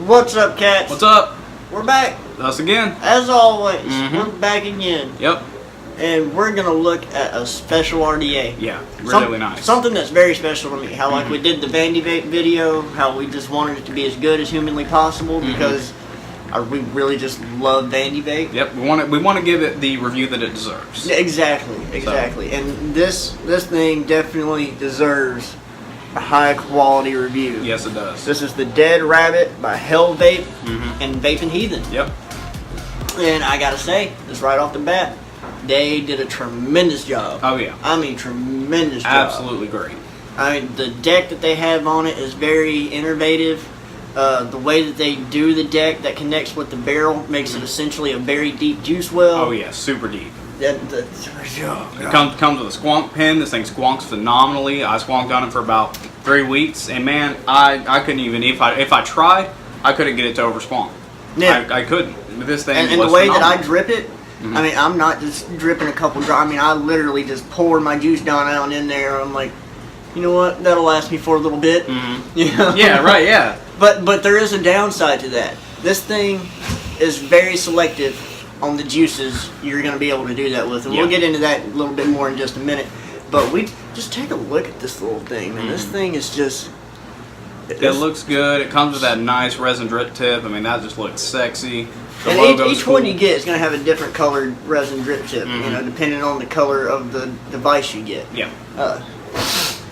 What's up, cats? What's up? We're back. Us again. As always, we're back again. Yep. And we're going to look at a special RDA. Yeah, really nice. Something that's very special to me. How like we did the Vandy Vape video, how we just wanted it to be as good as humanly possible because we really just love Vandy Vape. Yep, we want to give it the review that it deserves. Exactly. So. And this thing definitely deserves a high quality review. Yes, it does. This is the DEAD RABBIT by hellvape and vapin heathen. Yep. And I gotta say, this right off the bat, they did a tremendous job. Oh yeah. I mean, tremendous job. Absolutely great. I mean, the deck that they have on it is very innovative. The way that they do the deck that connects with the barrel makes it essentially a very deep juice well. Oh yeah, super deep. It comes with a squonk pen. This thing squonks phenomenally. I squonked on it for about 3 weeks, and man, I couldn't even, if I tried, I couldn't get it to over squonk. Yeah. I couldn't. This thing and was the way phenomenal. that I drip it, I mean, I'm not just dripping a couple drops. I mean, I literally just pour my juice down out in there. I'm like, you know what? That'll last me for a little bit. You know? Yeah, right, yeah. But there is a downside to that. This thing is very selective on the juices you're going to be able to do that with. And we'll get into that a little bit more in just a minute. But we just take a look at this little thing, man. This thing is just... It looks good. It comes with that nice resin drip tip. I mean, that just looks sexy. And each one you get is going to have a different colored resin drip tip, you know, depending on the color of the device you get. Yeah.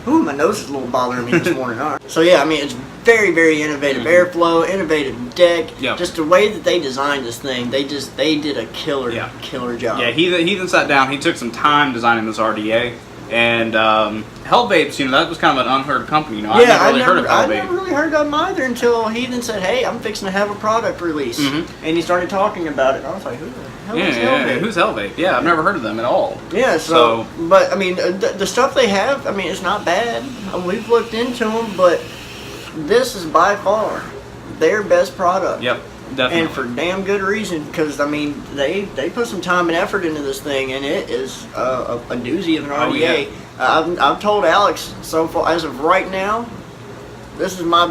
Ooh, my nose is a little bothering me this morning. All right. So yeah, I mean, it's very, very innovative airflow, innovative deck. Yep. Just the way that they designed this thing, they did a killer job. Yeah, Heathen sat down. He took some time designing this RDA. And Hellvapes, you know, that was kind of an unheard company. You know, I've never heard of Hellvape. I never really heard of them either until Heathen said, "Hey, I'm fixing to have a product release," and he started talking about it. I was like, "Who the hell is Hellvape? Who's Hellvape? Yeah, I've never heard of them at all." Yeah, so but I mean, the stuff they have, I mean, it's not bad. We've looked into them, but this is by far their best product. Yep. Definitely. And for damn good reason, because I mean they put some time and effort into this thing, and it is a doozy of an RDA. Oh, yeah. I've told Alex so far, as of right now, this is my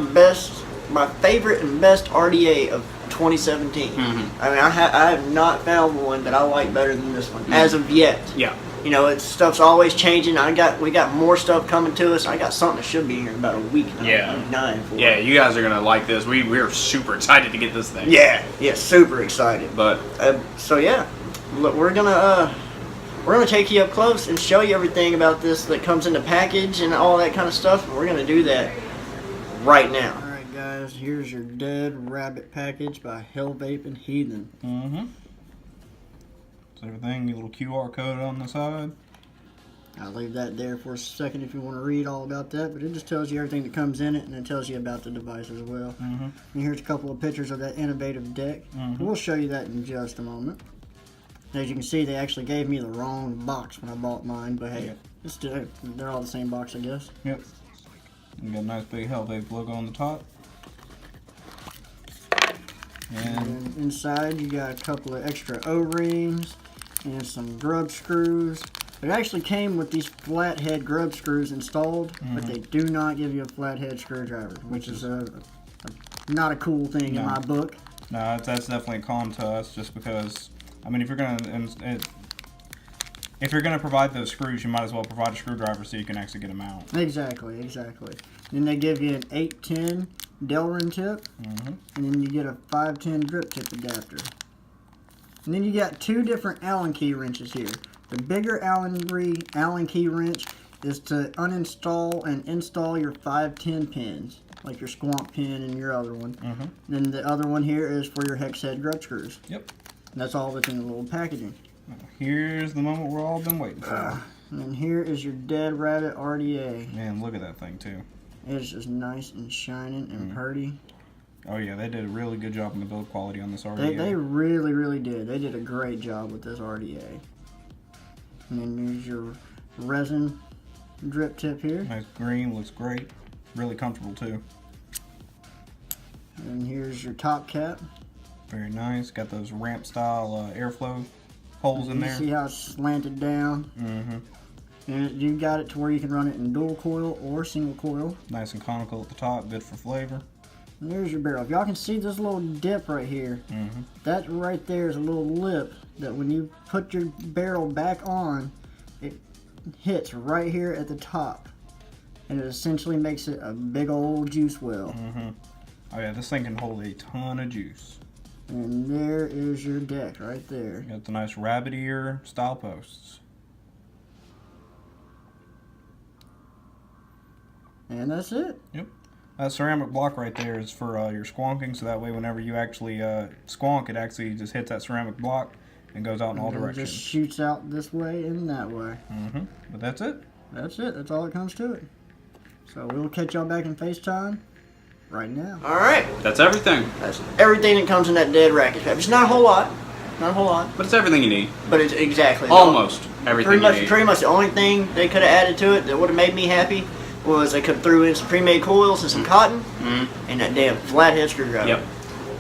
favorite and best RDA of 2017. I mean, I have not found one that I like better than this one as of yet. Yeah. You know, stuff's always changing. We got more stuff coming to us. I got something that should be here in about a week. Yeah, you guys are gonna like this. We're super excited to get this thing. Yeah, super excited. But so yeah, look, we're gonna take you up close and show you everything about this that comes in the package and all that kind of stuff. And we're gonna do that right now. All right, guys, here's your DEAD RABBIT package by hellvape and heathen. Everything, your little QR code on the side. I'll leave that there for a second if you want to read all about that, but it just tells you everything that comes in it, and it tells you about the device as well. And here's a couple of pictures of that innovative deck. We'll show you that in just a moment. As you can see, they actually gave me the wrong box when I bought mine, but hey, they're all the same box, I guess. Yep. You got a nice big Hellvape logo on the top. And inside, you got a couple of extra O-rings and some grub screws. It actually came with these flathead grub screws installed, but they do not give you a flathead screwdriver, which is not a cool thing in my book. No, that's definitely a con to us, just because, I mean, if you're gonna provide those screws, you might as well provide a screwdriver so you can actually get them out. Exactly. Then they give you an 810 Delrin tip, and then you get a 510 drip tip adapter. And then you got two different Allen key wrenches here. The bigger Allen key wrench is to uninstall and install your 510 pins, like your squonk pin and your other one. And then the other one here is for your hex head grub screws. Yep. And that's all that's in the little packaging. Here's the moment we've all been waiting for. And here is your DEAD RABBIT RDA. Man, look at that thing too. It's just nice and shining and pretty. Oh yeah, they did a really good job on the build quality on this RDA. They really, really did. They did a great job with this RDA. And then here's your resin drip tip here. Nice green, looks great. Really comfortable too. And here's your top cap. Very nice. Got those ramp style airflow holes in there. See how it's slanted down? And you got it to where you can run it in dual coil or single coil. Nice and conical at the top, good for flavor. And there's your barrel. If y'all can see this little dip right here, that right there is a little lip that when you put your barrel back on, it hits right here at the top. And it essentially makes it a big old juice well. Oh yeah, this thing can hold a ton of juice. And there is your deck right there. Got the nice rabbit ear style posts. And that's it. Yep. That ceramic block right there is for your squonking, so that way whenever you actually squonk, it actually just hits that ceramic block and goes out in all And it directions. just shoots out this way and that way. But that's it. That's it. That's all it comes to it. So we'll catch y'all back in FaceTime right now. Alright. That's everything. That's everything that comes in that dead racket pack. It's not a whole lot. Not a whole lot. But it's everything you need. But it's exactly. Almost everything you need. Pretty much the only thing they could have added to it that would have made me happy was they could have threw in some pre-made coils and some cotton and that damn flathead screwdriver. Yep.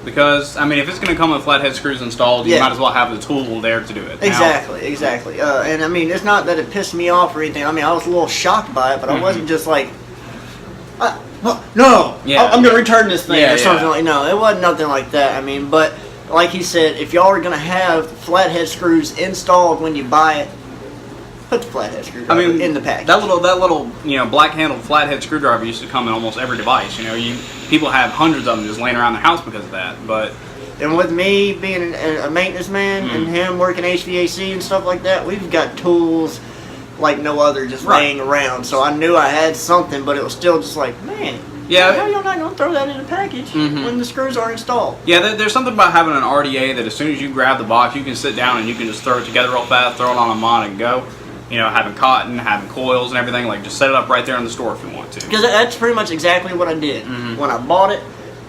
Because, I mean, if it's going to come with flathead screws installed, you might as well have the tool there to do it. Exactly. And I mean, it's not that it pissed me off or anything. I mean, I was a little shocked by it, but I wasn't just like, no, I'm going to return this thing or something like. No, it wasn't nothing like that. I mean, but like he said, if y'all are going to have flathead screws installed when you buy it, put the flathead screwdriver in the package. That little, black handled flathead screwdriver used to come in almost every device. People have hundreds of them just laying around the house because of that. But and with me being a maintenance man and him working HVAC and stuff like that, we've got tools like no other just laying around. So I knew I had something, but it was still just like, man. Yeah. How y'all not gonna throw that in a package when the screws aren't installed? Yeah, there's something about having an RDA that as soon as you grab the box, you can sit down and you can just throw it together real fast, throw it on a mod and go. Having cotton, having coils and everything, like just set it up right there in the store if you want to. Because that's pretty much exactly what I did. When I bought it,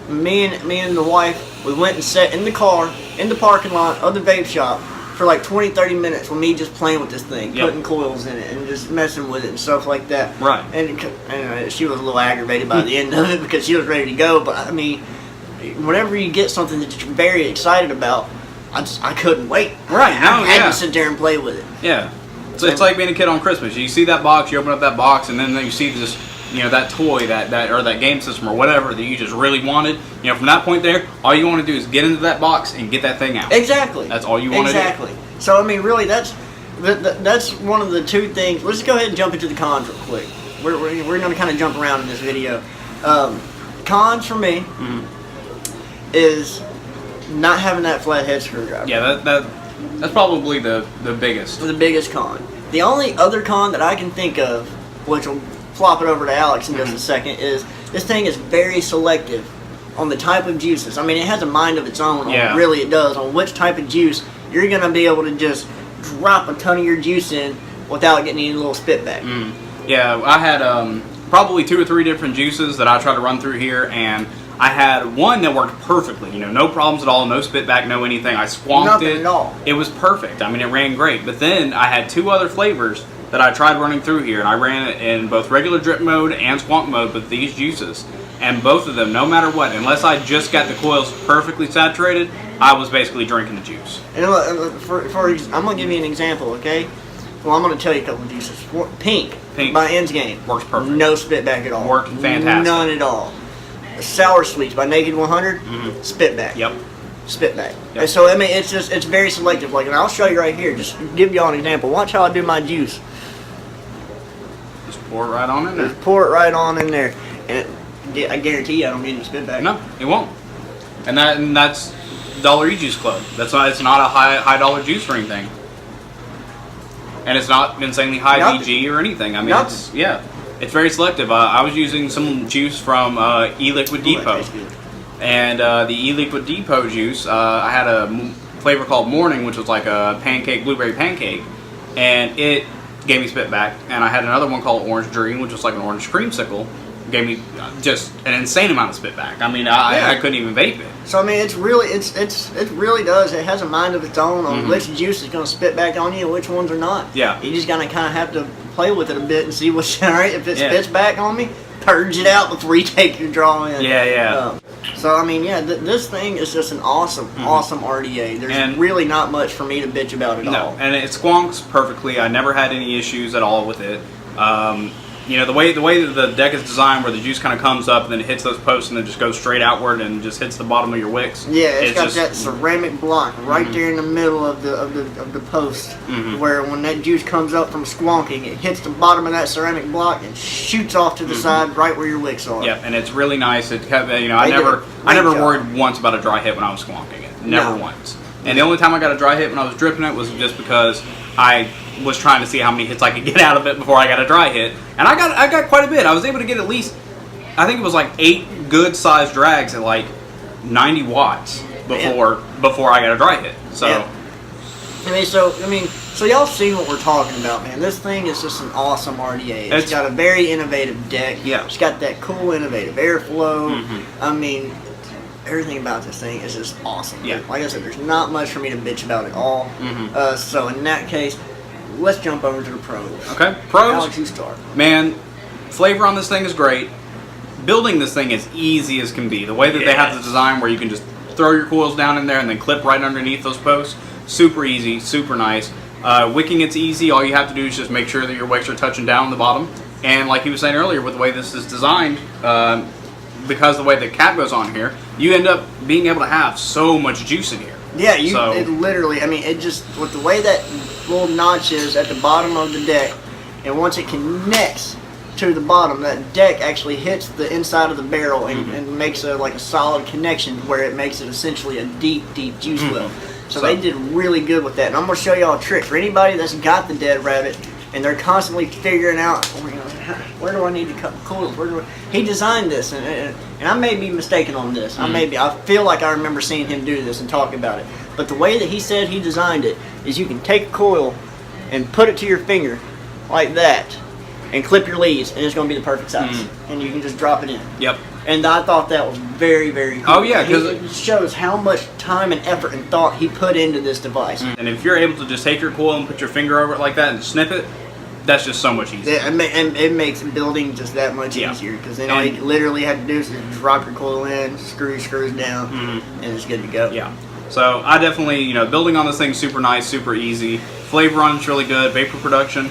me and the wife, we went and sat in the car, in the parking lot of the vape shop for like 20-30 minutes with me just playing with this thing, putting coils in it and just messing with it and stuff like that. Right. And she was a little aggravated by the end of it because she was ready to go. But I mean, whenever you get something that you're very excited about, I couldn't wait. Right. I had to sit there and play with it. Yeah. So it's like being a kid on Christmas. You see that box, you open up that box, and then you see this, that toy, that game system or whatever that you just really wanted. From that point there, all you want to do is get into that box and get that thing out. Exactly. That's all you want to do. Exactly. So I mean, really, that's one of the two things. Let's just go ahead and jump into the cons real quick. We're going to kind of jump around in this video. Cons for me is not having that flathead screwdriver. Yeah, that's probably the biggest. The biggest con. The only other con that I can think of, which will flop it over to Alex in just a second, is this thing is very selective on the type of juices. I mean, it has a mind of its own. Really, it does. On which type of juice you're going to be able to just drop a ton of your juice in without getting any little spit back. Yeah, I had probably 2 or 3 different juices that I tried to run through here, and I had one that worked perfectly, no problems at all, no spit back, no anything. I squonked Nothing it. at all. It was perfect. I mean, it ran great. But then I had 2 other flavors that I tried running through here, and I ran it in both regular drip mode and squonk mode with these juices. And both of them, no matter what, unless I just got the coils perfectly saturated, I was basically drinking the juice. And look, I'm going to give you an example, okay? Well, I'm going to tell you a couple of juices. Pink by Ends Game. Works perfect. No spit back at all. Worked fantastic. None at all. Sour Sweets by Naked 100, spit back. Yep. Spit back. Yep. And so I mean, it's very selective. Like, and I'll show you right here. Just give y'all an example. Watch how I do my juice. Just pour it right on in there. Just pour it right on in there, and I guarantee you, I don't get any spit back. No, it won't. And that's Dollar E Juice Club. It's not a high dollar juice or anything. And it's not insanely high VG or anything. I mean, it's very selective. I was using some juice from E-Liquid Depot. And the E-Liquid Depot juice, I had a flavor called Morning, which was like a blueberry pancake. And it gave me spit back. And I had another one called Orange Dream, which was like an orange creamsicle. Gave me just an insane amount of spit back. I mean, I couldn't even vape it. So I mean, it really does. It has a mind of its own on which juice is going to spit back on you and which ones are not. Yeah. You just gotta kind of have to play with it a bit and see what's alright. If it spits back on me, purge it out before you take your draw in. Yeah. So I mean, this thing is just an awesome RDA. There's really not much for me to bitch about at all. No, and it squonks perfectly. I never had any issues at all with it. you know, the way that the deck is designed, where the juice kind of comes up and then it hits those posts and then just goes straight outward and just hits the bottom of your wicks. Yeah, it's got that ceramic block right there in the middle of the post, where when that juice comes up from squonking, it hits the bottom of that ceramic block and shoots off to the side right where your wicks are. Yeah, and it's really nice. It kept, you know, I never worried once about a dry hit when I was squonking it. Never once. And the only time I got a dry hit when I was dripping it was just because I was trying to see how many hits I could get out of it before I got a dry hit, and I got quite a bit. I was able to get at least, I think it was like 8 good sized drags at like 90 watts before I got a dry hit. So, so y'all see what we're talking about, man. This thing is just an awesome RDA. It's got a very innovative deck. Yeah. It's got that cool, innovative airflow. I mean, everything about this thing is just awesome. Yeah. Like I said, there's not much for me to bitch about at all. So in that case, let's jump over to the pros. Okay, pros. Alex, you start. Man, flavor on this thing is great. Building this thing is easy as can be. The way that they have the design where you can just throw your coils down in there and then clip right underneath those posts, super easy, super nice. Wicking, it's easy. All you have to do is just make sure that your wicks are touching down on the bottom. And like he was saying earlier, with the way this is designed, because the way the cap goes on here, you end up being able to have so much juice in here. Yeah, it literally, I mean, it just, with the way that little notch is at the bottom of the deck, and once it connects to the bottom, that deck actually hits the inside of the barrel and makes like a solid connection where it makes it essentially a deep juice well. So they did really good with that. And I'm going to show y'all a trick. For anybody that's got the Dead Rabbit, and they're constantly figuring out, where do I need to cut coils? He designed this, and I may be mistaken on this. I feel like I remember seeing him do this and talk about it. But the way that he said he designed it is you can take a coil and put it to your finger like that and clip your leads, and it's going to be the perfect size. And you can just drop it in. Yep. And I thought that was very, very cool. Oh yeah, because it shows how much time and effort and thought he put into this device. And if you're able to just take your coil and put your finger over it like that and snip it, that's just so much easier. And it makes building just that much easier, because then all you literally have to do is just drop your coil in, screws down, and it's good to go. Yeah. So I definitely, you know, building on this thing super nice, super easy. Flavor on it's really good. Vapor production.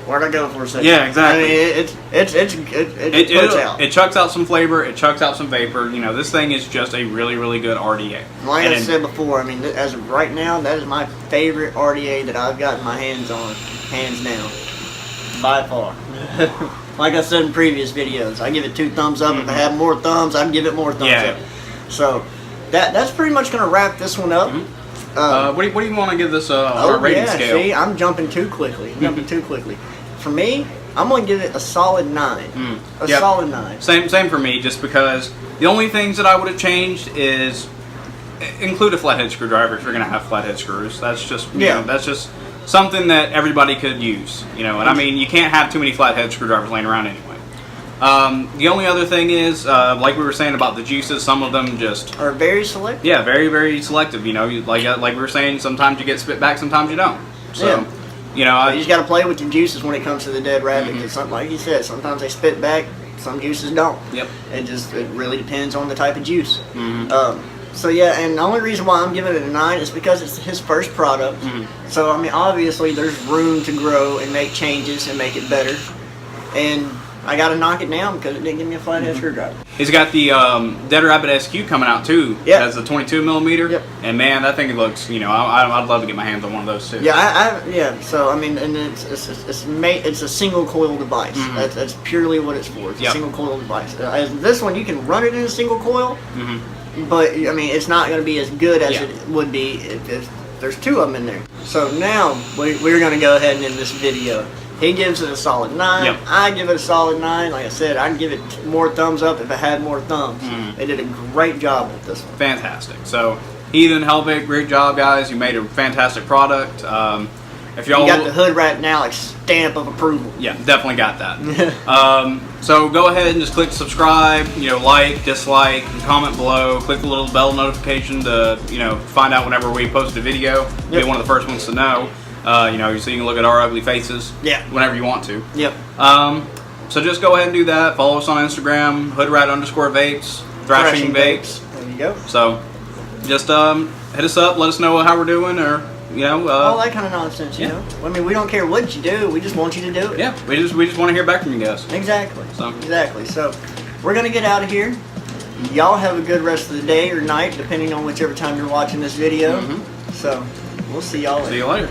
Where'd I go for a second? Yeah, exactly. I mean, it puts out. It chucks out some flavor. It chucks out some vapor. You know, this thing is just a really, really good RDA. Like I said before, I mean, as of right now, that is my favorite RDA that I've gotten my hands on, hands down, by far. Like I said in previous videos, I give it 2 thumbs up. If I have more thumbs, I'd give it more thumbs up. So that's pretty much going to wrap this one up. What do you want to give this on our rating scale? See, I'm jumping too quickly. For me, I'm going to give it a solid 9. Solid 9. Same for me, just because the only things that I would have changed is include a flathead screwdriver if you're going to have flathead screws. That's just you know, that's just something that everybody could use. You know, and I mean, you can't have too many flathead screwdrivers laying around anyway. The only other thing is, like we were saying about the juices, some of them just are very selective. Yeah, very, very selective. You know, like we were saying, sometimes you get spit back, sometimes you don't. So, you know, you just got to play with your juices when it comes to the Dead Rabbit. Because like you said, sometimes they spit back, some juices don't. Yep. It really depends on the type of juice. So yeah, and the only reason why I'm giving it a 9 is because it's his first product. So I mean, obviously there's room to grow and make changes and make it better. And I got to knock it down because it didn't give me a flathead screwdriver. He's got the Dead Rabbit SQ coming out too. Yeah. As a 22mm. Yep. And man, that thing looks, you know, I'd love to get my hands on one of those too. Yeah, so I mean, and it's a single coil device. That's purely what it's for. It's a single coil device. This one, you can run it in a single coil, but I mean, it's not going to be as good as it would be if there's 2 of them in there. So now we're going to go ahead and end this video. He gives it a solid 9. Yep. I give it a solid 9. Like I said, I'd give it more thumbs up if it had more thumbs. They did a great job with this one. Fantastic. So, Heathen, hellvape, great job, guys. You made a fantastic product. If y'all got the HOODRAT and Alex stamp of approval. Yeah, definitely got that. So go ahead and just click subscribe. You know, like, dislike, and comment below. Click the little bell notification to find out whenever we post a video. Be one of the first ones to know. So you can look at our ugly faces whenever you want to. Yep. So just go ahead and do that. Follow us on Instagram, HOODRAT_vapes, Thrashing Vapes. There you go. So just hit us up, let us know how we're doing, or you know. All that kind of nonsense, you know. I mean, we don't care what you do. We just want you to do it. Yeah, we just want to hear back from you guys. Exactly. So. Exactly. So, we're gonna get out of here. Y'all have a good rest of the day or night, depending on whichever time you're watching this video. So, we'll see y'all later. See you later.